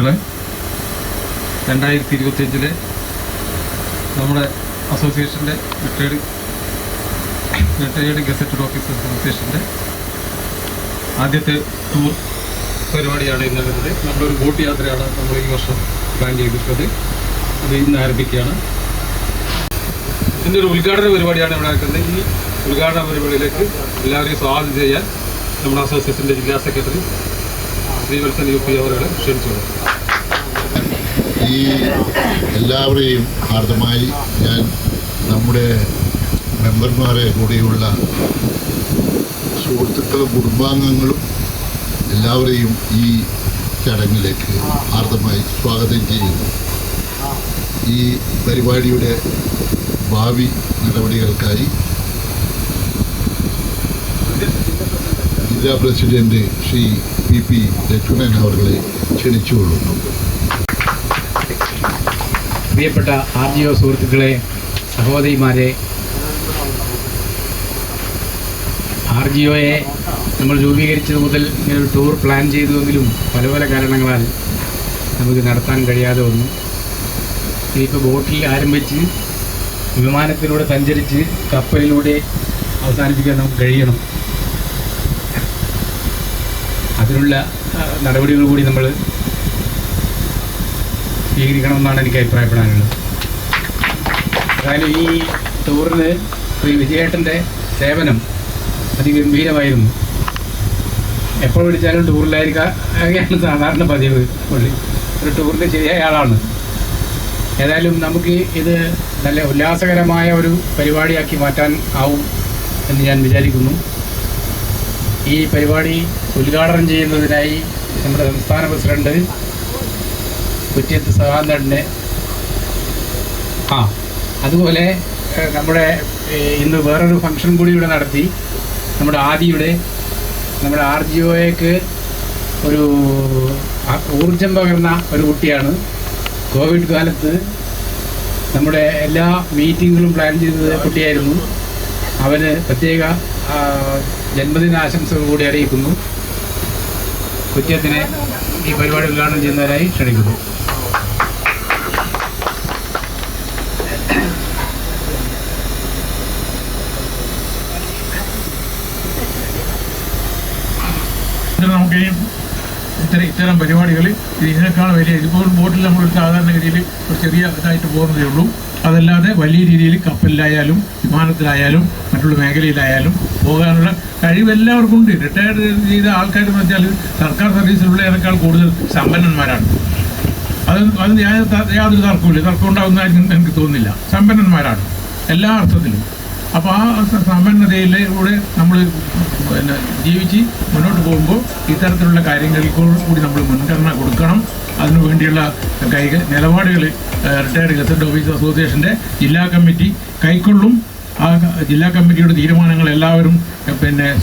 സുഹൃത്തുക്കളെ, 2025 നമ്മുടെ അസോസിയേഷൻ്റെ റിട്ടയേർഡ് ഗസറ്റഡ് ഓഫീസേഴ്സ് അസോസിയേഷൻ്റെ ആദ്യത്തെ ടൂർ പരിപാടിയാണ് ഇന്ന് വരുന്നത്. നമ്മളൊരു ബോട്ട് യാത്രയാണ് നമ്മൾ ഈ വർഷം പ്ലാൻ ചെയ്തിട്ടുള്ളത്. അത് ഇന്ന് ആരംഭിക്കുകയാണ്. ഇതിൻ്റെ ഒരു ഉദ്ഘാടന പരിപാടിയാണ് ഇവിടെ നടക്കുന്നത്. ഈ ഉദ്ഘാടന പരിപാടിയിലേക്ക് എല്ലാവരെയും സ്വാഗതം ചെയ്യാൻ നമ്മുടെ അസോസിയേഷൻ്റെ ജില്ലാ സെക്രട്ടറി ശ്രീവത്സൻ UP അവരെ ക്ഷണിച്ചോളൂ. ഈ എല്ലാവരെയും ആർദ്രമായി ഞാൻ നമ്മുടെ മെമ്പർമാരെ കൂടിയുള്ള സുഹൃത്തുക്കളും കുടുംബാംഗങ്ങളും എല്ലാവരെയും ഈ ചടങ്ങിലേക്ക് ആർദ്രമായി സ്വാഗതം ചെയ്യുന്നു. ഈ പരിപാടിയുടെ ഭാവി നടപടികൾക്കായി ജില്ലാ പ്രസിഡന്റ് ശ്രീ PP ലക്ഷ്മണൻ അവരെ ക്ഷണിച്ചുകൊള്ളുന്നു. പ്രിയപ്പെട്ട RGO സുഹൃത്തുക്കളെ, സഹോദരിമാരെ, RGOയെ നമ്മൾ രൂപീകരിച്ചത് മുതൽ ഇങ്ങനൊരു ടൂർ പ്ലാൻ ചെയ്തുവെങ്കിലും പല പല കാരണങ്ങളാൽ നമുക്ക് നടത്താൻ കഴിയാതെ വന്നു. ഇനിയിപ്പോൾ ബോട്ടിൽ ആരംഭിച്ച് വിമാനത്തിലൂടെ സഞ്ചരിച്ച് കപ്പലിലൂടെ അവസാനിപ്പിക്കാൻ നമുക്ക് കഴിയണം. അതിനുള്ള നടപടികൾ കൂടി നമ്മൾ സ്വീകരിക്കണമെന്നാണ് എനിക്ക് അഭിപ്രായപ്പെടാനുള്ളത്. അതായത് ഈ ടൂറിന് ശ്രീ വിജയേട്ടൻ്റെ സേവനം അതിഗംഭീരമായിരുന്നു. എപ്പോൾ വിളിച്ചാലും ടൂറിലായിരിക്കാണ് സാധാരണ പതിവ്. പുള്ളി ഒരു ടൂറിൻ്റെ ശരിയായ ആളാണ്. ഏതായാലും നമുക്ക് ഇത് നല്ല ഉല്ലാസകരമായ ഒരു പരിപാടിയാക്കി മാറ്റാൻ ആവും എന്ന് ഞാൻ വിചാരിക്കുന്നു. ഈ പരിപാടി ഉദ്ഘാടനം ചെയ്യുന്നതിനായി നമ്മുടെ സംസ്ഥാന പ്രസിഡന്റ് കുറ്റിയത്ത് സഹാന്തനെ അതുപോലെ നമ്മുടെ ഇന്ന് വേറൊരു ഫംഗ്ഷൻ കൂടി ഇവിടെ നടത്തി. നമ്മുടെ നമ്മുടെ RGOയ്ക്ക് ഒരു ഊർജം പകർന്ന ഒരു കുട്ടിയാണ്. കോവിഡ് കാലത്ത് നമ്മുടെ എല്ലാ മീറ്റിങ്ങുകളും പ്ലാൻ ചെയ്തത് കുട്ടിയായിരുന്നു. അവന് പ്രത്യേക ജന്മദിനാശംസകൾ കൂടി അറിയിക്കുന്നു. കുറ്റിയത്തിനെ ഈ പരിപാടി ഉദ്ഘാടനം ചെയ്യുന്നതിനായി ക്ഷണിക്കുന്നു. നമുക്ക് ഇത്തരം പരിപാടികൾ ഇതിനേക്കാൾ വലിയ ഇപ്പോൾ ബോട്ടിൽ നമ്മൾ സാധാരണഗതിയിൽ ഒരു ചെറിയ ഇതായിട്ട് പോകുന്നതേ ഉള്ളൂ. അതല്ലാതെ വലിയ രീതിയിൽ കപ്പലിലായാലും വിമാനത്തിലായാലും മറ്റുള്ള മേഖലയിലായാലും പോകാനുള്ള കഴിവ് എല്ലാവർക്കും ഉണ്ട്. റിട്ടയർഡ് ചെയ്ത ആൾക്കാരെന്ന് വെച്ചാൽ സർക്കാർ സർവീസിലുള്ളതിനേക്കാൾ കൂടുതൽ സമ്പന്നന്മാരാണ്. അത് യാതൊരു തർക്കമില്ല, തർക്കം ഉണ്ടാകുന്നതായിരിക്കും എനിക്ക് തോന്നുന്നില്ല. സമ്പന്നന്മാരാണ് എല്ലാ അർത്ഥത്തിലും. അപ്പോൾ ആ സമ്പന്നതയിലൂടെ നമ്മൾ ജീവിച്ച് മുന്നോട്ട് പോകുമ്പോൾ ഇത്തരത്തിലുള്ള കാര്യങ്ങൾക്ക് കൂടി നമ്മൾ മുൻഗണന കൊടുക്കണം. അതിനു വേണ്ടിയുള്ള നിലപാടുകൾ റിട്ടയർഡ് ഗസറ്റഡ് ഓഫീസർ അസോസിയേഷൻ്റെ ജില്ലാ കമ്മിറ്റി കൈക്കൊള്ളും. ആ ജില്ലാ കമ്മിറ്റിയുടെ തീരുമാനങ്ങൾ എല്ലാവരും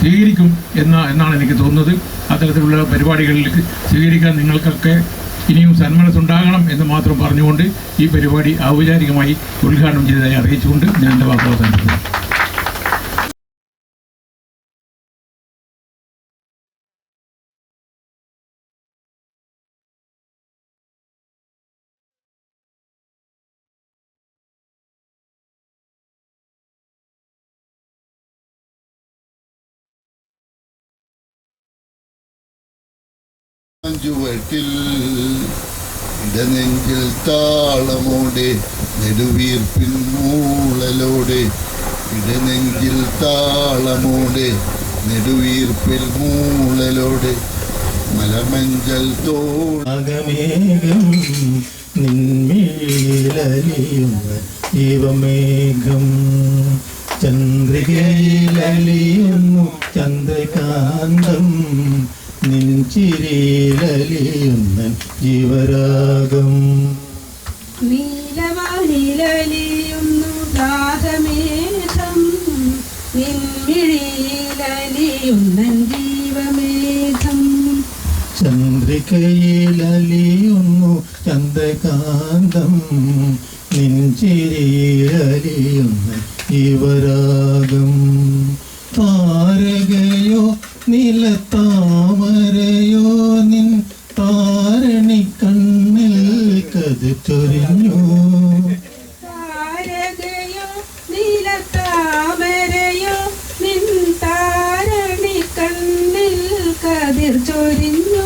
സ്വീകരിക്കും എന്നാണ് എനിക്ക് തോന്നുന്നത്. അത്തരത്തിലുള്ള പരിപാടികളിലേക്ക് സ്വീകരിക്കാൻ നിങ്ങൾക്കൊക്കെ ഇനിയും സന്മനസ്സുണ്ടാകണം എന്ന് മാത്രം പറഞ്ഞുകൊണ്ട് ഈ പരിപാടി ഔപചാരികമായി ഉദ്ഘാടനം ചെയ്തതായി അറിയിച്ചുകൊണ്ട് ഞാൻ എൻ്റെ വാക്കുകൾ അവസാനിപ്പിക്കുന്നു. ചുവട്ടിൽ ഇടനെഞ്ചിൽ താളമോടെ നെടുവീർപ്പിൻ മൂളലോടെ ഇടനെഞ്ചിൽ താളമോടെ നെടുവീർപ്പിൽ മൂളലോടെ മലമഞ്ചൽ തോളമേഘം നിന്മേലലിയുന്ന ജീവമേഘം ചന്ദ്രികയിലലിയുന്നു ചന്ദ്രകാന്തം നിൻചിരിയിലലിയുന്ന ജീവരാഗം നീലവാനിലലിയുന്നു ദാഹമേഘം നിൻമിഴിയിലലിയുന്ന ജീവമേഘം ചന്ദ്രികയിലലിയുന്നു ചന്ദ്രകാന്തം നിൻചിരിയിലലിയുന്ന ജീവരാഗം താരകയോ നിലത്താമരയോ നിൻ താരണി കണ്ണ കതിച്ചൊരിഞ്ഞു. താരകയോ നീലത്താമരയോ നിൻ താരണി കണ്ണിൽ കതിർ ചൊരിഞ്ഞു.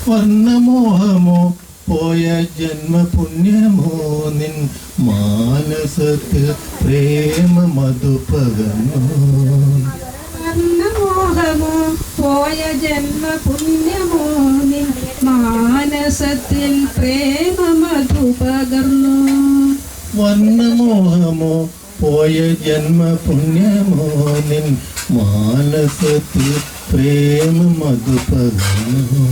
വർണ്ണമോഹമോ പോയ ജന്മപുണ്യമോ നിൻ മാനസത്തിൽ പ്രേമ മധു പകർന്നു. വർണ്ണമോഹമോ പോയ ജന്മപുണ്യമോ നിൻ മാനസത്തിൽ പ്രേമ മധു പകർന്നു. വർണ്ണമോഹമോ പോയ ജന്മപുണ്യമോ നിൻ മാനസത്തിൽ പ്രേമ മധു പകർന്നു.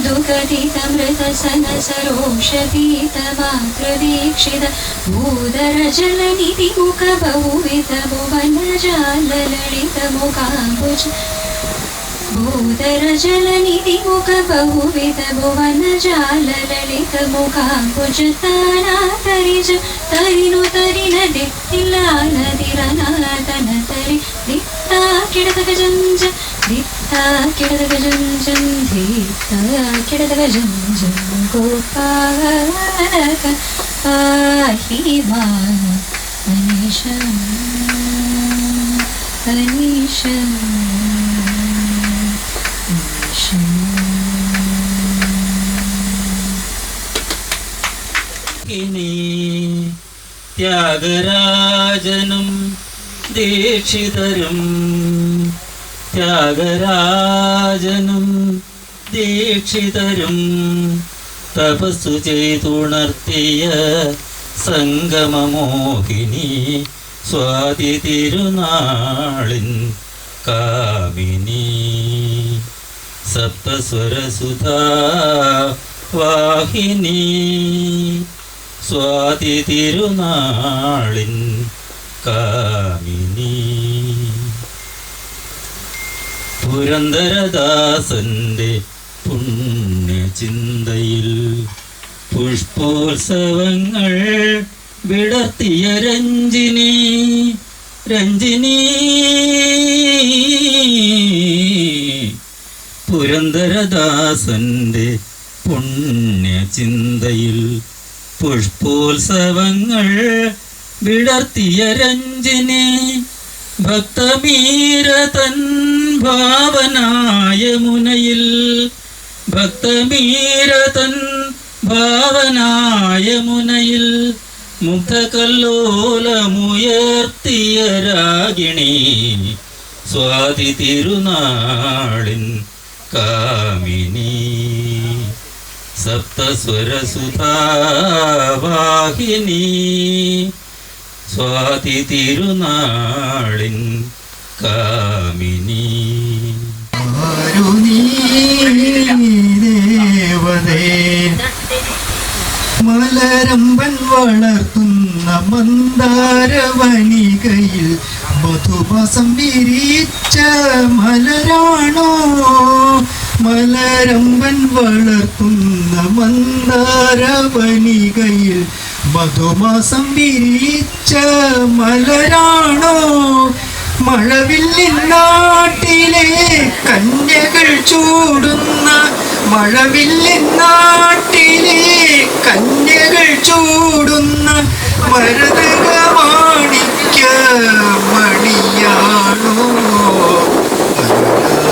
दुःखदितमृतसनसरोषपीतमातृदीक्षित भूधरजलनिधिमुखबहुविधभुवनजालललितमुखाम्बुज भूधरजलनिधिमुखबहुविधभुवनजालललितमुखाम्बुजतानातरिज तरिनु तरिनदित्तिलानदिरनातनतरि दित्ता किडदगजञ्ज दित्ता किडदगजञ्जं दित्ता किडदगजञ्जं गोपालक पाहि मां अनिशम् अनिशम् ത്യാഗരാജനും ദീക്ഷിതരും ത്യാഗരാജനും ദീക്ഷിതരും തപസ്സു ചെയ്തുണർത്തിയ സംഗമമോഹിനി സ്വാതി തിരുനാളിൻ കാമിനി സപ്തസ്വരസുധാ വാഹിനി സ്വാതി തിരുനാളിൻ കാമിനി പുരന്ദരദാസന്റെ പുണ്യചിന്തയിൽ പുഷ്പോത്സവങ്ങൾ വിടർത്തിയ രഞ്ജിനി രഞ്ജിനി പുരന്ദരദാസന്റെ പുണ്യചിന്തയിൽ പുഷ്പോത്സവങ്ങൾ വിടർത്തിയ രഞ്ജിനി ഭക്തമീരതൻ ഭാവനായ മുനയിൽ ഭക്തമീരതൻ ഭാവനായ മുനയിൽ മുഗ്ധകല്ലോലമുയർത്തിയ രാഗിണി സ്വാതി തിരുനാളിൻ കാമിനി സപ്തസ്വരസുധാവാഹിനി സ്വാതി തിരുനാളിൻ കാമിനി ദേവതേ മലരമ്പൻ വളർത്തുന്ന മന്ദാരവനികയിൽ മധുമാസം വിരിച്ച മലരാണോ മലരമ്പൻ വളർത്തുന്ന മന്ദാരവനികയിൽ മധുമാസം വിരിച്ച മലരാണോ മഴവില്ലിൻ നാട്ടിലെ കന്യകൾ ചൂടുന്ന മഴവില്ലിൻ നാട്ടിലെ കന്യകൾ ചൂടുന്ന മരതക മാണിക്യ മണിയാണോ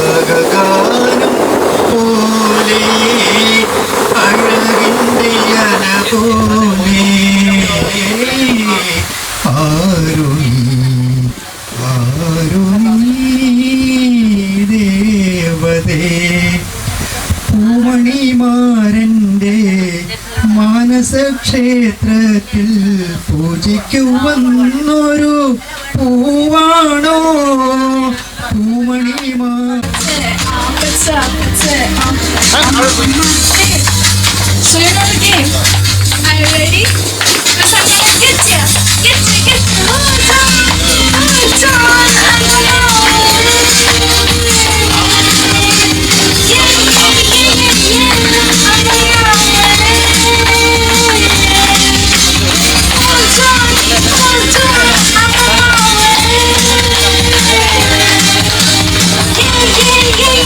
അനുരാഗാനം പോലെ അഴകിൻ്റെ അല പോലെ ദേവതേ പൂമണിമാരൻ്റെ മാനസക്ഷേത്രത്തിൽ പൂജയ്ക്കു വന്നൊരു പൂവാണോ പൂമണിമാർ. So you know the game. Are you ready? Because I'm gonna get you. Get you, get you. Oh, John. Oh, John. Yeah.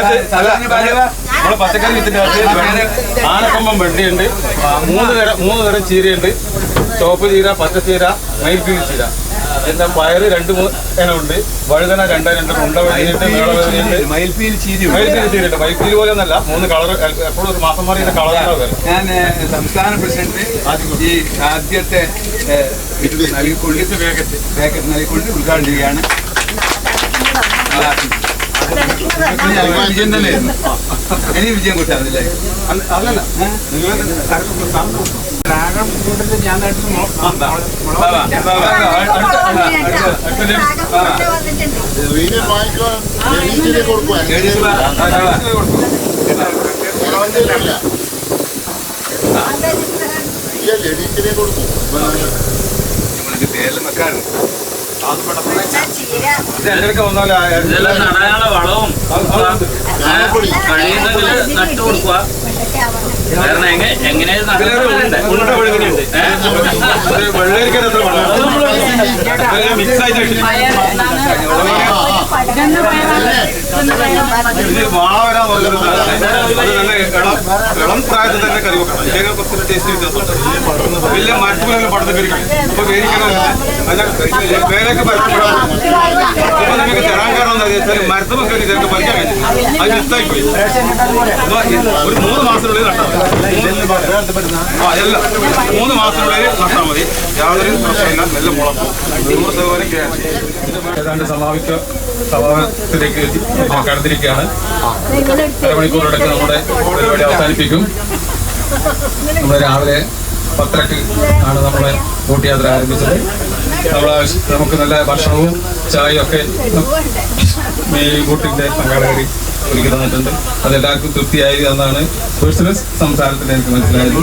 നമ്മളെ പച്ചക്കറി വിത്തിന്റെ ആനക്കൊമ്പം വെണ്ടിയുണ്ട്, 3 തരം ചീരയുണ്ട്, ചോപ്പ് ചീര, പച്ചച്ചീര, മയിൽപ്പീലി ചീര, പിന്നെ പയറ് 2-3 ഇനമുണ്ട്, വഴുതന 2 ഉണ്ടവഴിയുണ്ട്, മേളവഴിയുണ്ട്, മയിൽപ്പീലി ചീരയുണ്ട്. മയിൽപ്പീലി പോലെ ഒന്നല്ല, 3 കളർ, എപ്പോഴും ഒരു മാസം മാറിയ കളറുണ്ടാവും വരും. ഞാൻ സംസ്ഥാന പ്രസിഡന്റ് ഈ ആദ്യത്തെ പാക്കറ്റ് നൽകിക്കൊണ്ട് ഉദ്ഘാടനം ചെയ്യുകയാണ്. വിജയം തന്നെയായിരുന്നു. ഇനി വിജയം കൂട്ടാറില്ലേ? അല്ലല്ല, ഇതെല്ലാം നടാനുള്ള വളവും കഴിയുന്നെങ്കിൽ നട്ടു കൊടുക്കുക. കാരണം എങ്ങനെ വെള്ളരിക്കാൻ എത്ര മിക്സ് ആയിട്ട് ഇത് വാള വരാൻ നോക്കുന്നത് ഇളം പ്രായത്തിൽ തന്നെ കറി വെക്കണം. ഇല്ലെങ്കിൽ കുറച്ച് ടേസ്റ്റ് വ്യത്യാസമുണ്ട്. വലിയ മരത്തുപോലെല്ലാം പടത്ത് കറിക്കണം. അപ്പൊ വേദിക്കണമെന്നില്ല, വേലൊക്കെ പരത്തപ്പെടാൻ ഇപ്പൊ നിങ്ങൾക്ക് തരാൻ കാരണം എന്താ വെച്ചാൽ മരത്തുമ്പോൾ കയറി ഇതൊക്കെ പറിക്കാൻ കഴിഞ്ഞു. അത് മിസ്സായി പോയി. ഒരു 3 മാസത്തിനുള്ളിൽ നട്ടാൽ മതി. എല്ലാം 3 മാസത്തിനുള്ളിൽ നട്ടാൽ മതി. യാതൊരു പ്രശ്നമില്ല. നല്ല മുളക്കും 100% ഗ്യാരണ്ടി. ഏതാണ്ട് സമാപനത്തിലേക്ക് കടന്നിരിക്കുകയാണ്. അരമണിക്കൂറിടക്ക് നമ്മുടെ പരിപാടി അവസാനിപ്പിക്കും. നമ്മൾ രാവിലെ 10:00 ആണ് നമ്മളെ ബോട്ട് യാത്ര ആരംഭിച്ചത്. നമുക്ക് നല്ല ഭക്ഷണവും ചായയും ഒക്കെ ഈ ബോട്ടിന്റെ സംഘാടകർ ഒരുക്കി തന്നിട്ടുണ്ട്. അതെല്ലാവർക്കും തൃപ്തിയായി എന്നാണ് പേഴ്സണൽ സംസാരത്തിൽ എനിക്ക് മനസ്സിലായത്.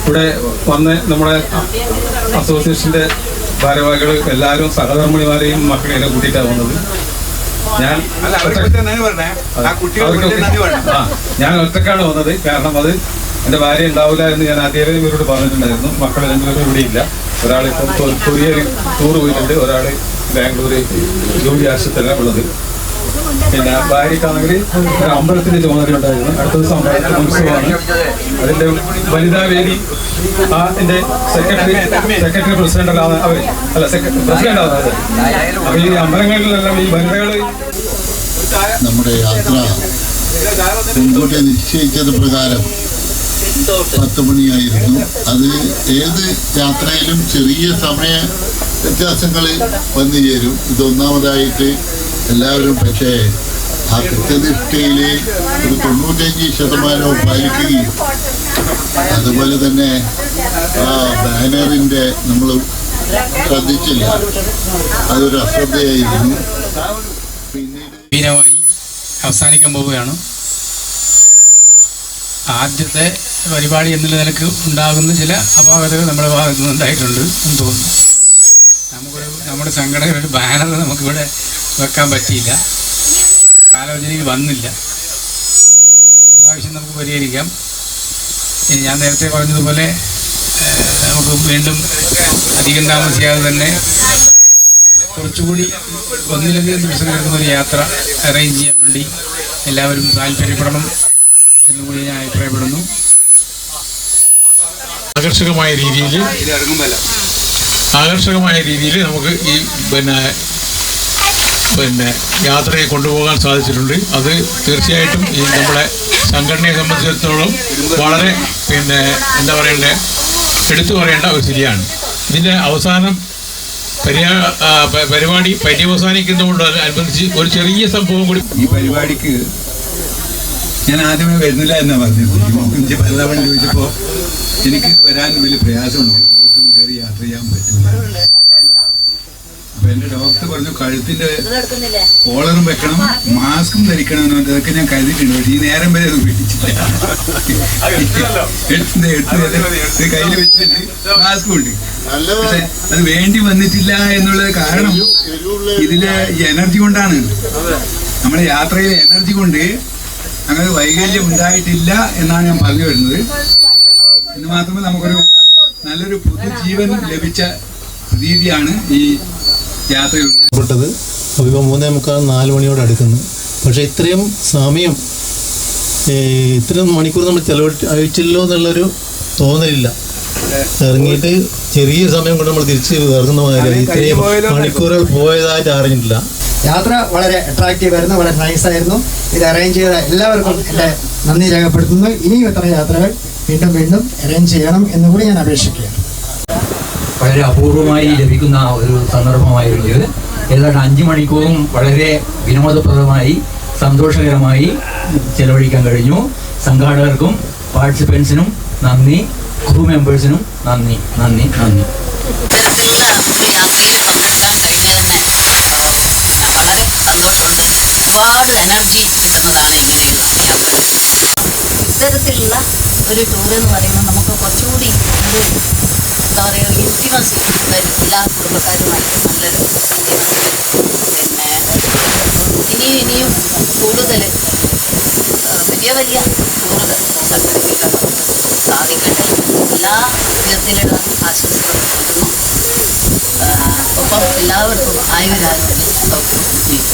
ഇവിടെ വന്ന് നമ്മുടെ അസോസിയേഷന്റെ ഭാരവാഹികൾ എല്ലാവരും സഹധർമ്മിണിമാരെയും മക്കളെയും കൂട്ടിയിട്ടാണ് വന്നത്. ഞാൻ ഒറ്റക്കാണ് വന്നത്. കാരണം അത് എൻ്റെ ഭാര്യ ഉണ്ടാവില്ല എന്ന് ഞാൻ ആദ്യമേ ഇവരോട് പറഞ്ഞിട്ടുണ്ടായിരുന്നു. മക്കൾ 2 പേരും ഇവിടെ ഇല്ല. ഒരാളിപ്പം കൊറിയയിൽ ടൂർ പോയിട്ടുണ്ട്, ഒരാൾ ബാംഗ്ലൂർ ജോലി ആവശ്യത്തിലാണ് ഉള്ളത്. പിന്നെ ഭാര്യക്കാണെങ്കിൽ ഒരു അമ്പലത്തിന്റെ ചുമതല ഉണ്ടായിരുന്നു. അടുത്ത ദിവസം അമ്പലത്തിന്റെ ഉത്സവമാണ്. അതിന്റെ വനിതാ വേദി അതിന്റെ സെക്രട്ടറി പ്രസിഡന്റ് അവര് പ്രസിഡന്റ് ആവുന്നത്. അപ്പൊ ഈ അമ്പലങ്ങളിലെല്ലാം ഈ വനിതകള് നമ്മുടെ യാത്ര മുൻകൂട്ടി നിശ്ചയിച്ചത് പ്രകാരം 10 മണിയായിരുന്നു. അത് ഏത് യാത്രയിലും ചെറിയ സമയ വ്യത്യാസങ്ങൾ വന്നു ചേരും. ഇതൊന്നാമതായിട്ട് എല്ലാവരും പക്ഷേ ആ കൃത്യനിഷ്ഠയിൽ ഒരു 95% പാലിക്കുകയും അതുപോലെ തന്നെ ആ ബാനറിൻ്റെ നമ്മൾ ശ്രദ്ധിച്ചില്ല, അതൊരു അശ്രദ്ധയായിരുന്നു. പിന്നീട് അവസാനിക്കാൻ പോവുകയാണ്. ആദ്യത്തെ പരിപാടി എന്നുള്ള നിലക്ക് ഉണ്ടാകുന്ന ചില അപാകതകൾ നമ്മുടെ ഭാഗത്ത് നിന്ന് ഉണ്ടായിട്ടുണ്ട് എന്ന് തോന്നുന്നു. നമ്മുടെ സംഘടനയുടെ ഒരു ബാനർ നമുക്കിവിടെ വെക്കാൻ പറ്റിയില്ല, ആലോചനയിൽ വന്നില്ല. പ്രാവശ്യം നമുക്ക് പരിഹരിക്കാം. ഇനി ഞാൻ നേരത്തെ പറഞ്ഞതുപോലെ നമുക്ക് വീണ്ടും അധികം താമസിയാതെ തന്നെ കുറച്ചുകൂടി ഒന്നിലധികം ദിവസം എടുക്കുന്ന ഒരു യാത്ര അറേഞ്ച് ചെയ്യാൻ വേണ്ടി എല്ലാവരും താല്പര്യപ്പെടണം എന്നുകൂടി ഞാൻ അഭിപ്രായപ്പെടുന്നു. ആകർഷകമായ രീതിയിൽ നമുക്ക് ഈ പിന്നെ യാത്രയെ കൊണ്ടുപോകാൻ സാധിച്ചിട്ടുണ്ട്. അത് തീർച്ചയായിട്ടും ഈ നമ്മുടെ സംഘടനയെ സംബന്ധിച്ചിടത്തോളം വളരെ എന്താ പറയണ്ടേ, എടുത്തു പറയേണ്ട ഒരു ശരിയാണ്. ഇതിൻ്റെ അവസാനം പരിപാടി പര്യവസാനിക്കുന്നതുകൊണ്ട് അനുബന്ധിച്ച് ഒരു ചെറിയ സംഭവം കൂടി. ഈ പരിപാടിക്ക് ഞാൻ ആദ്യമേ വരുന്നില്ല എന്നാ പറഞ്ഞിരുന്നു. എനിക്ക് പലതവണ ചോദിച്ചപ്പോൾ എനിക്ക് വരാൻ വലിയ പ്രയാസമുണ്ട്, ബോട്ടൊന്നും കയറി യാത്ര ചെയ്യാൻ പറ്റില്ല. അപ്പൊ എന്റെ ഡോക്ടർ പറഞ്ഞു കഴുത്തിന്റെ കോളറും വെക്കണം, മാസ്കും ധരിക്കണം എന്ന് പറഞ്ഞത്. അതൊക്കെ ഞാൻ കരുതിയിട്ടുണ്ട്. പക്ഷേ ഈ നേരം വരെ അത് ഉപയോഗിച്ചില്ല. കയ്യിൽ വെച്ചിട്ടുണ്ട്, മാസ്കും ഉണ്ട്. പക്ഷെ അത് വേണ്ടി വന്നിട്ടില്ല എന്നുള്ളത് കാരണം ഇതിലെ എനർജി കൊണ്ടാണ്. നമ്മുടെ യാത്രയിലെ എനർജി കൊണ്ട് അങ്ങനെ വൈകല്യം ഉണ്ടായിട്ടില്ല എന്നാണ് ഞാൻ പറഞ്ഞു വരുന്നത്. എന്ന് മാത്രമേ നമുക്കൊരു നല്ലൊരു പുതുജീവൻ ലഭിച്ച പ്രതീതിയാണ് ഈ യാത്രയിൽ ഉണ്ടായത്. അപ്പോൾ 3:45 4 മണിയോട് അടുക്കുന്നു. പക്ഷേ ഇത്രയും സമയം ഇത്രയും മണിക്കൂർ നമ്മൾ അയച്ചല്ലോ എന്നുള്ളൊരു തോന്നലില്ല. ഇറങ്ങിയിട്ട് ചെറിയ സമയം കൊണ്ട് നമ്മൾ തിരിച്ച് ഇറങ്ങുന്ന മാതിരി ഇത്രയും മണിക്കൂറുകൾ പോയതായിട്ട് അറിഞ്ഞിട്ടില്ല. യാത്ര വളരെ അട്രാക്റ്റീവ് ആയിരുന്നു, വളരെ നൈസായിരുന്നു. ഇത് അറേഞ്ച് ചെയ്ത എല്ലാവർക്കും എൻ്റെ നന്ദി രേഖപ്പെടുത്തുന്നു. ഇനിയും ഇത്തരം യാത്രകൾ വീണ്ടും വീണ്ടും അറേഞ്ച് ചെയ്യണം എന്നുകൂടി ഞാൻ അപേക്ഷിക്കുകയാണ്. വളരെ അപൂർവമായി ലഭിക്കുന്ന ഒരു സന്ദർഭമായിരുന്നു ഇത്. ഏതാണ്ട് 5 മണിക്കൂറും വളരെ വിനോദപ്രദമായി സന്തോഷകരമായി ചെലവഴിക്കാൻ കഴിഞ്ഞു. സംഘാടകർക്കും പാർട്ടിസിപ്പൻസിനും നന്ദി, ക്രൂ മെമ്പേഴ്സിനും നന്ദി നന്ദി നന്ദി. ഇത്തരത്തിലുള്ള ഒരു യാത്രയിൽ പങ്കെടുക്കാൻ കഴിഞ്ഞതിന് വളരെ സന്തോഷമുണ്ട്. ഒരുപാട് എനർജി കിട്ടുന്നതാണ് ഇങ്ങനെയുള്ള യാത്രകൾ. ഇത്തരത്തിലുള്ള ഒരു ടൂർ എന്ന് പറയുമ്പോൾ നമുക്ക് കുറച്ചുകൂടി ഒരു എന്താ പറയുക ഇൻറ്റിമസി വരും. എല്ലാ കുടുംബക്കാരുമായിട്ട് നല്ലൊരു പിന്നെ ഇനിയും കൂടുതൽ വലിയ വലിയ ടൂറുകൾ സംഘടിപ്പിക്കാൻ നമുക്ക് സാധിക്കട്ടെ. എല്ലാ വിധത്തിലുള്ള ആശംസകളും നൽകുന്നു. ഒപ്പം എല്ലാവർക്കും ആയുരാരോഗ്യം സൗഖ്യം ചെയ്യും.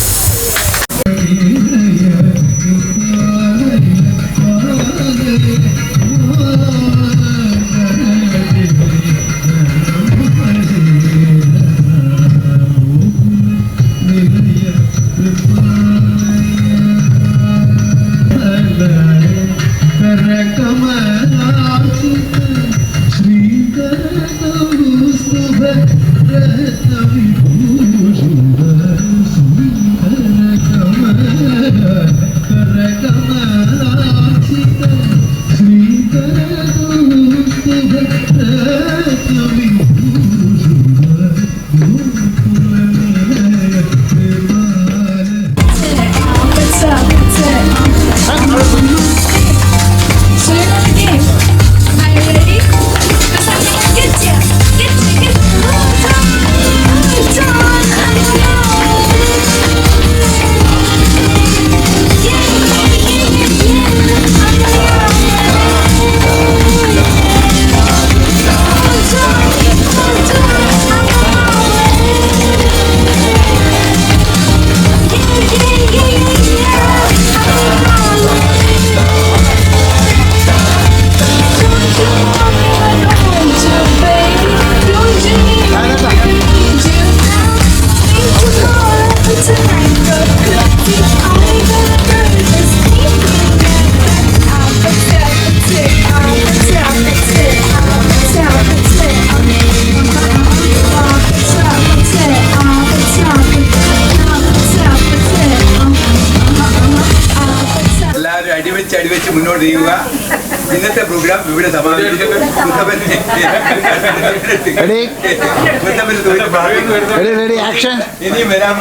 അടിവെച്ച് മുന്നോട്ട് ചെയ്യുക. ഇന്നത്തെ പ്രോഗ്രാം ഇവിടെ സമാപിക്കുന്നു. ഇനിയും വരാൻ